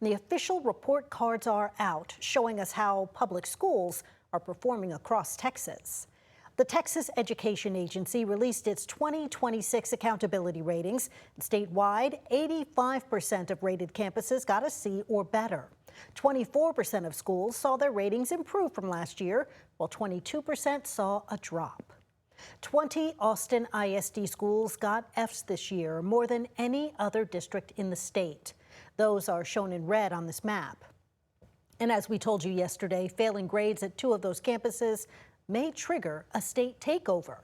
And the official report cards are out, showing us how public schools are performing across Texas. The Texas Education Agency released its 2026 accountability ratings. Statewide, 85% of rated campuses got a C or better. 24% of schools saw their ratings improve from last year, while 22% saw a drop. 20 Austin ISD schools got Fs this year, more than any other district in the state. Those are shown in red on this map. And as we told you yesterday, failing grades at 2 of those campuses may trigger a state takeover.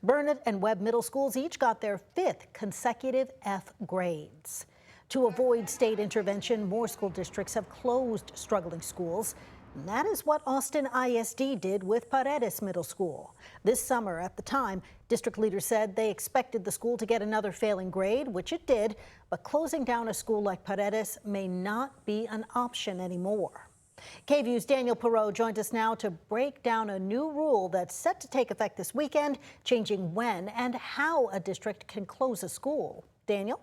Burnett and Webb middle schools each got their 5th consecutive F grades. To avoid state intervention, more school districts have closed struggling schools. And that is what Austin ISD did with Paredes Middle School. This summer, at the time, district leaders said they expected the school to get another failing grade, which it did, but closing down a school like Paredes may not be an option anymore. KVUE's Daniel Perot joined us now to break down a new rule that's set to take effect this weekend, changing when and how a district can close a school. Daniel?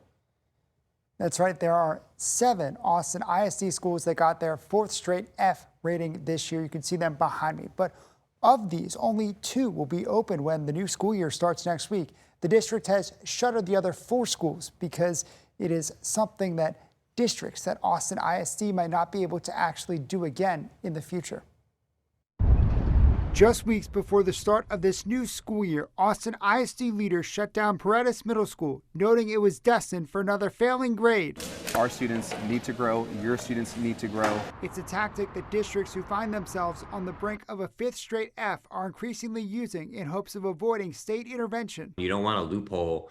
That's right. There are 7 Austin ISD schools that got their 4th straight F rating this year. You can see them behind me. But of these, only 2 will be open when the new school year starts next week. The district has shuttered the other 4 schools because it is something that districts that Austin ISD might not be able to actually do again in the future. Just weeks before the start of this new school year, Austin ISD leaders shut down Paredes Middle School, noting it was destined for another failing grade. Our students need to grow, your students need to grow. It's a tactic that districts who find themselves on the brink of a 5th straight F are increasingly using in hopes of avoiding state intervention. You don't want a loophole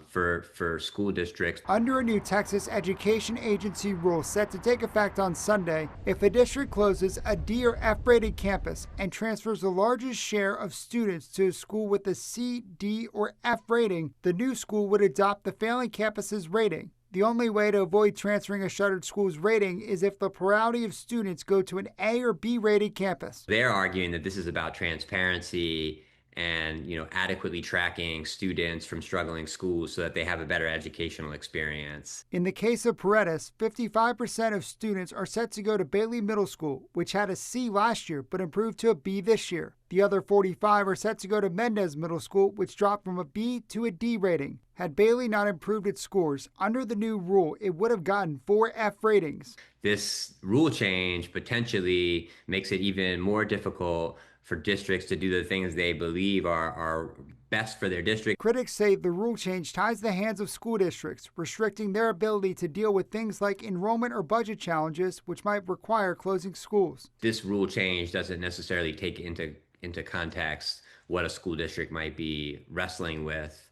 for school districts. Under a new Texas Education Agency rule set to take effect on Sunday, if a district closes a D or F rated campus and transfers the largest share of students to a school with a C, D, or F rating, the new school would adopt the failing campus's rating. The only way to avoid transferring a shuttered school's rating is if the plurality of students go to an A or B rated campus. They're arguing that this is about transparency and, adequately tracking students from struggling schools so that they have a better educational experience. In the case of Paredes, 55% of students are set to go to Bailey Middle School, which had a C last year but improved to a B this year. The other 45 are set to go to Mendez Middle School, which dropped from a B to a D rating. Had Bailey not improved its scores, under the new rule, it would have gotten 4 F ratings. This rule change potentially makes it even more difficult for districts to do the things they believe are best for their district. Critics say the rule change ties the hands of school districts, restricting their ability to deal with things like enrollment or budget challenges, which might require closing schools. This rule change doesn't necessarily take into context what a school district might be wrestling with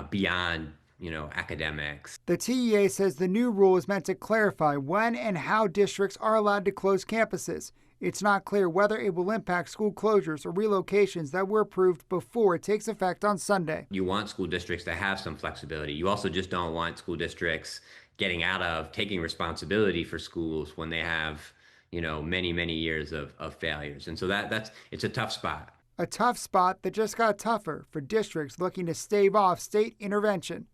beyond academics. The TEA says the new rule is meant to clarify when and how districts are allowed to close campuses. It's not clear whether it will impact school closures or relocations that were approved before it takes effect on Sunday. You want school districts to have some flexibility. You also just don't want school districts getting out of taking responsibility for schools when they have, many years of failures. And so it's a tough spot. A tough spot that just got tougher for districts looking to stave off state intervention.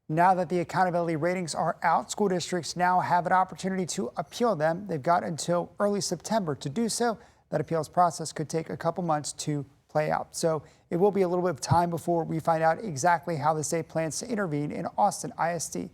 Now that the accountability ratings are out, school districts now have an opportunity to appeal them. They've got until early September to do so. That appeals process could take a couple months to play out. So it will be a little bit of time before we find out exactly how the state plans to intervene in Austin ISD.